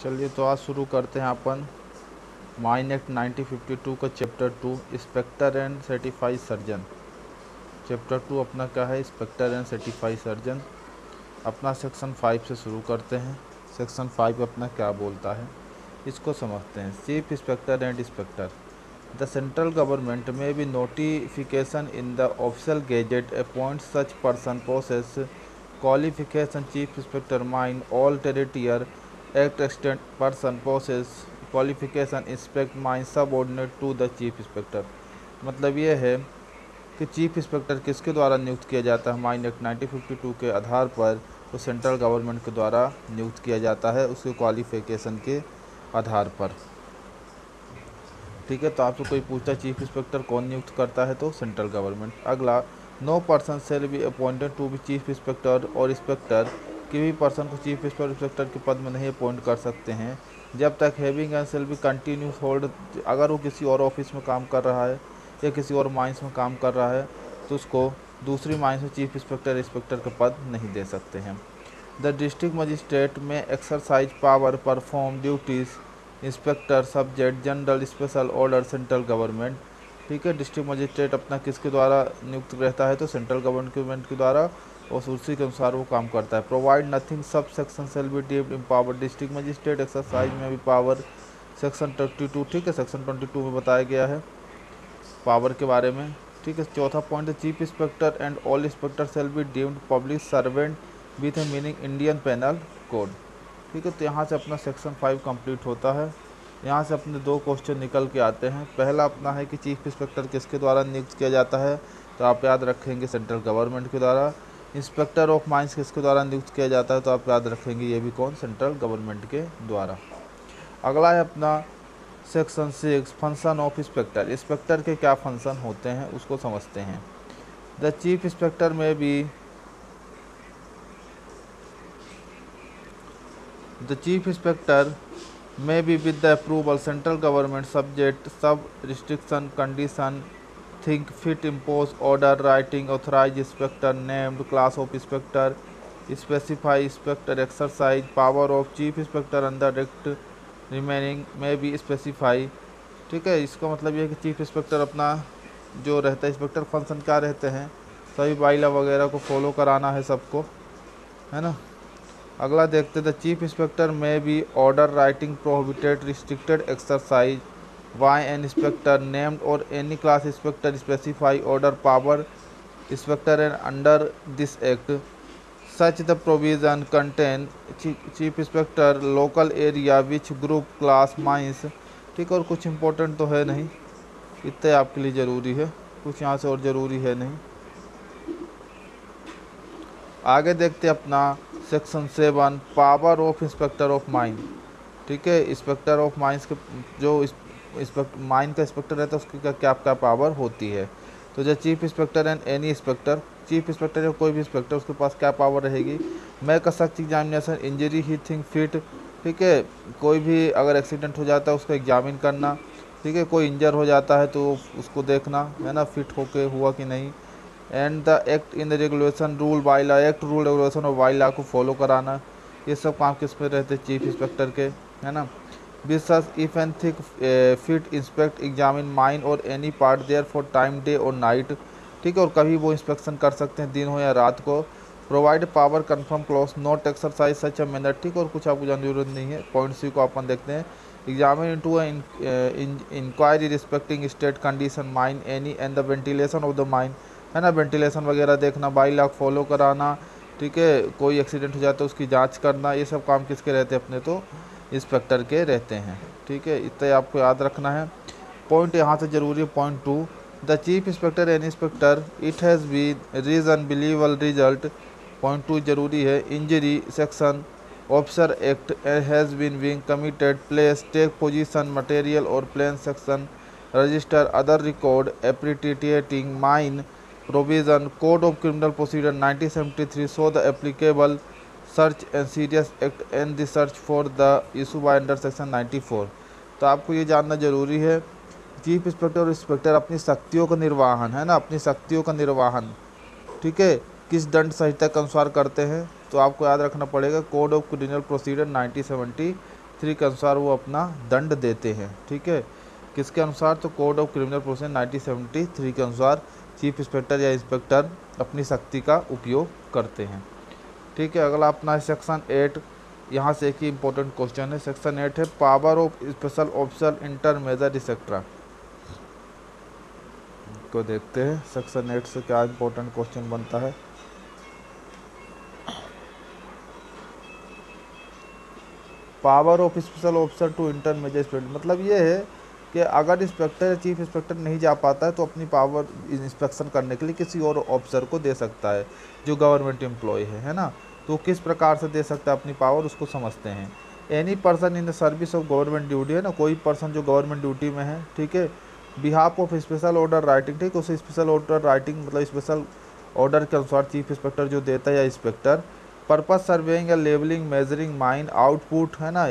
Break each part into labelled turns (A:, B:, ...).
A: चलिए तो आज शुरू करते हैं अपन माइन एक्ट 1952 का chapter 2 inspector and certified surgeon. Chapter 2 अपना क्या है? Inspector and certified surgeon. अपना सेक्शन 5 से शुरू करते हैं। सेक्शन 5 अपना क्या बोलता है इसको समझते हैं। Chief inspector and inspector. The central government may by notification in the official gazette appoint such person process qualification chief inspector mine all territory act extend person process qualification inspect mine subordinate to the chief inspector. मतलब ये है कि chief inspector किसके द्वारा नियुक्त किया जाता है? माइन एक्ट 1952 के आधार पर तो सेंट्रल गवर्नमेंट के द्वारा नियुक्त किया जाता है उसके क्वालिफिकेशन के आधार पर। ठीक है, तो आपसे कोई पूछता है चीफ इंस्पेक्टर कौन नियुक्त करता है तो सेंट्रल गवर्नमेंट। अगला, no person shall be appointed to be chief inspector और इंस्पेक्टर, किसी भी पर्सन को चीफ इंस्पेक्टर के पद में नहीं अपॉइंट कर सकते हैं जब तक having and shall be continuous hold, अगर वो किसी और ऑफिस में काम कर रहा है या किसी और माइंस में काम कर रहा है तो उसको दूसरी माइंस में चीफ इंस्पेक्टर के पद नहीं दे सकते हैं। द डिस्ट्रिक्ट मजिस्ट्रेट में exercise power perform duties inspector subject general special order central government. ठीक है, डिस्ट्रिक्ट मजिस्ट्रेट अपना किसके द्वारा नियुक्त रहता है तो सेंट्रल गवर्नमेंट के द्वारा और उसी के अनुसार वो काम करता है। Provide nothing sub section shall be deemed empowered. District magistrate exercise में भी पावर सेक्शन 22। ठीक है, सेक्शन 22 में बताया गया है पावर के बारे में। ठीक है, चौथा पॉइंट है chief inspector and all inspector shall be deemed public servant with a meaning Indian penal code. ठीक है, तो यहाँ से अपना सेक्शन 5 कंप्लीट होता है। यहाँ से अपने दो क्वेश्चन निकल के आते हैं। पहला अपना है कि चीफ इंस्पेक्टर किसके द्वारा नियुक्त किया जाता है तो आप याद रखेंगे सेंट्रल गवर्नमेंट के द्वारा। इंस्पेक्टर ऑफ माइंस किसके द्वारा नियुक्त किया जाता है तो आप याद रखेंगे ये भी कौन? सेंट्रल गवर्नमेंट के द्वारा। अगला है अपना section 6 function of inspector. Inspector के क्या फंक्शन होते हैं उसको समझते हैं। द चीफ इंस्पेक्टर में भी The chief inspector may be with the approval central government subject sub restriction condition think fit impose order writing authorize inspector named class of inspector specify inspector exercise power of chief inspector under act remaining may be specify। ठीक है, इसका मतलब ये है कि chief inspector अपना जो रहता है इंस्पेक्टर फंक्शन क्या रहते हैं, सभी बाइला वगैरह को फॉलो कराना है सबको, है ना। अगला देखते the chief inspector may by order writing prohibited restricted exercise by an inspector named और any class inspector specify order power inspector and under this act such the provision content chief inspector local area which group class mines. ठीक, और कुछ important तो है नहीं, इतने आपके लिए ज़रूरी है, कुछ यहाँ से और ज़रूरी है नहीं। आगे देखते अपना section 7 power of inspector of mine. ठीक है, इंस्पेक्टर ऑफ माइंस के जो माइन का इंस्पेक्टर रहता है उसकी क्या क्या पावर होती है। तो जो chief inspector and any inspector, chief inspector या कोई भी इंस्पेक्टर उसके पास क्या पावर रहेगी? Make a such examination injury he think fit. ठीक है, कोई भी अगर एक्सीडेंट हो जाता है उसको एग्जामिन करना। ठीक है, कोई इंजर हो जाता है तो उसको देखना है ना फिट होके हुआ कि नहीं। And the act in the regulation rule bylaw, act rule regulation और बाइला को फॉलो कराना, ये सब काम किस में रहते हैं? चीफ इंस्पेक्टर के, है ना। Business if an thick fit inspect examine mine और any part there for time day और नाइट। ठीक है, और कभी वो इंस्पेक्शन कर सकते हैं दिन हो या रात को। Provide power confirm clause not exercise such a manner. ठीक, और कुछ आपको जानने की जरूरत नहीं है। पॉइंट सी को अपन देखते हैं। Examine into inquiry respecting state condition mine any and the ventilation of the mine, है ना, वेंटिलेशन वगैरह देखना, बाइला फॉलो कराना। ठीक है, कोई एक्सीडेंट हो जाता है उसकी जांच करना, ये सब काम किसके रहते हैं? अपने तो इंस्पेक्टर के रहते हैं। ठीक है, इतना आपको याद रखना है। पॉइंट यहाँ से जरूरी है। Point 2 the chief inspector and inspector it has been reason believe result. Point 2 जरूरी है। Injury section officer act has been committed place take position material और plan section register other record appreciating mine provision code of criminal procedure 1973 so the applicable search and serious act and the search for the issue by under section 94। तो आपको ये जानना जरूरी है chief inspector और inspector अपनी शक्तियों का निर्वाहन, है ना, अपनी शक्तियों का निर्वाहन, ठीक है, किस दंड संहिता के अनुसार करते हैं। तो आपको याद रखना पड़ेगा कोड ऑफ क्रिमिनल प्रोसीजर 3 के अनुसार वो अपना दंड देते हैं। ठीक है, किसके अनुसार? तो कोड ऑफ क्रिमिनल प्रोसीजर 1973 के अनुसार चीफ इंस्पेक्टर या इंस्पेक्टर अपनी शक्ति का उपयोग करते हैं। ठीक है, अगला अपना है सेक्शन 8। यहाँ से एक ही इम्पोर्टेंट क्वेश्चन है। सेक्शन 8 है power of special officer inter major etcetera को देखते हैं। सेक्शन 8 से क्या इम्पोर्टेंट क्वेश्चन बनता है। Power of special officer to inter major inspector, मतलब ये है कि अगर इंस्पेक्टर या चीफ इंस्पेक्टर नहीं जा पाता है तो अपनी पावर इंस्पेक्शन करने के लिए किसी और ऑफिसर को दे सकता है जो गवर्नमेंट एम्प्लॉय है ना। तो किस प्रकार से दे सकता है अपनी पावर, उसको समझते हैं। Any person in the service of government duty, है ना, कोई पर्सन जो गवर्नमेंट ड्यूटी में है, ठीक है, behalf of special order writing, ठीक है, उसे स्पेशल ऑर्डर राइटिंग मतलब स्पेशल ऑर्डर के अनुसार चीफ इंस्पेक्टर जो देता है या इंस्पेक्टर, पर्पस सर्वेइंग या लेबलिंग मेजरिंग माइन आउटपुट, है ना,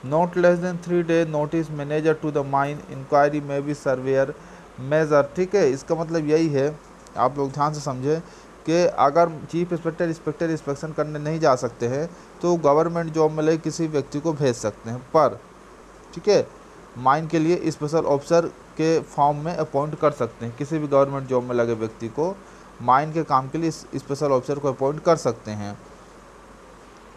A: not less than 3 days notice manager to the mine inquiry में भी सर्वेयर मेजर। ठीक है, इसका मतलब यही है, आप लोग ध्यान से समझें कि अगर चीफ इंस्पेक्टर इंस्पेक्शन करने नहीं जा सकते हैं तो गवर्नमेंट जॉब में लगे किसी व्यक्ति को भेज सकते हैं, पर ठीक है, माइन के लिए स्पेशल ऑफिसर के फॉर्म में अपॉइंट कर सकते हैं। किसी भी गवर्नमेंट जॉब में लगे व्यक्ति को माइन के काम के लिए स्पेशल ऑफिसर को अपॉइंट कर सकते हैं।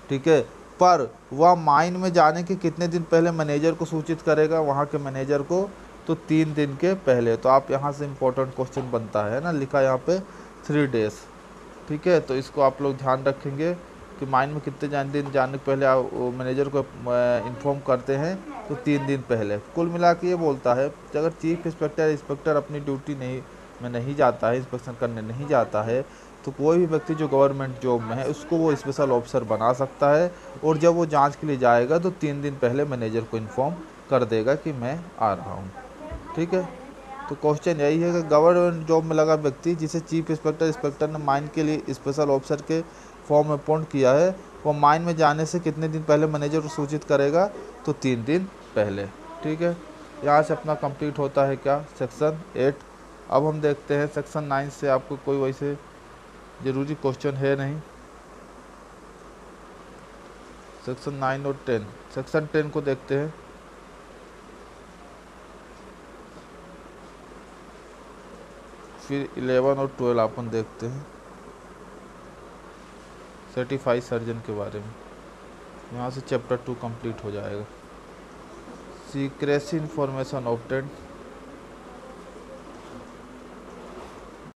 A: ठीक है, पर वह माइन में जाने के कितने दिन पहले मैनेजर को सूचित करेगा, वहाँ के मैनेजर को? तो 3 दिन के पहले। तो आप यहाँ से इम्पोर्टेंट क्वेश्चन बनता है ना, लिखा यहाँ पे 3 days। ठीक है, तो इसको आप लोग ध्यान रखेंगे कि माइन में कितने दिन जाने के पहले आप मैनेजर को इन्फॉर्म करते हैं, तो 3 दिन पहले। कुल मिला के ये बोलता है कि अगर चीफ इंस्पेक्टर अपनी ड्यूटी नहीं जाता है, इंस्पेक्शन करने नहीं जाता है, तो कोई भी व्यक्ति जो गवर्नमेंट जॉब में है उसको वो स्पेशल ऑफिसर बना सकता है, और जब वो जांच के लिए जाएगा तो 3 दिन पहले मैनेजर को इन्फॉर्म कर देगा कि मैं आ रहा हूँ। ठीक है, तो क्वेश्चन यही है कि गवर्नमेंट जॉब में लगा व्यक्ति जिसे चीफ इंस्पेक्टर ने माइन के लिए स्पेशल ऑफिसर के फॉर्म में अपॉइंट किया है, वो माइन में जाने से कितने दिन पहले मैनेजर को सूचित करेगा? तो 3 दिन पहले। ठीक है, यहाँ से अपना कंप्लीट होता है क्या, सेक्शन 8। अब हम देखते हैं सेक्शन 9 से आपको कोई वैसे ज़रूरी क्वेश्चन है नहीं। सेक्शन 9 और 10, सेक्शन 10 को देखते हैं। फिर 11 और 12 अपन देखते हैं, सर्टिफाइड सर्जन के बारे में। यहाँ से चैप्टर 2 कंप्लीट हो जाएगा। Secrecy information obtained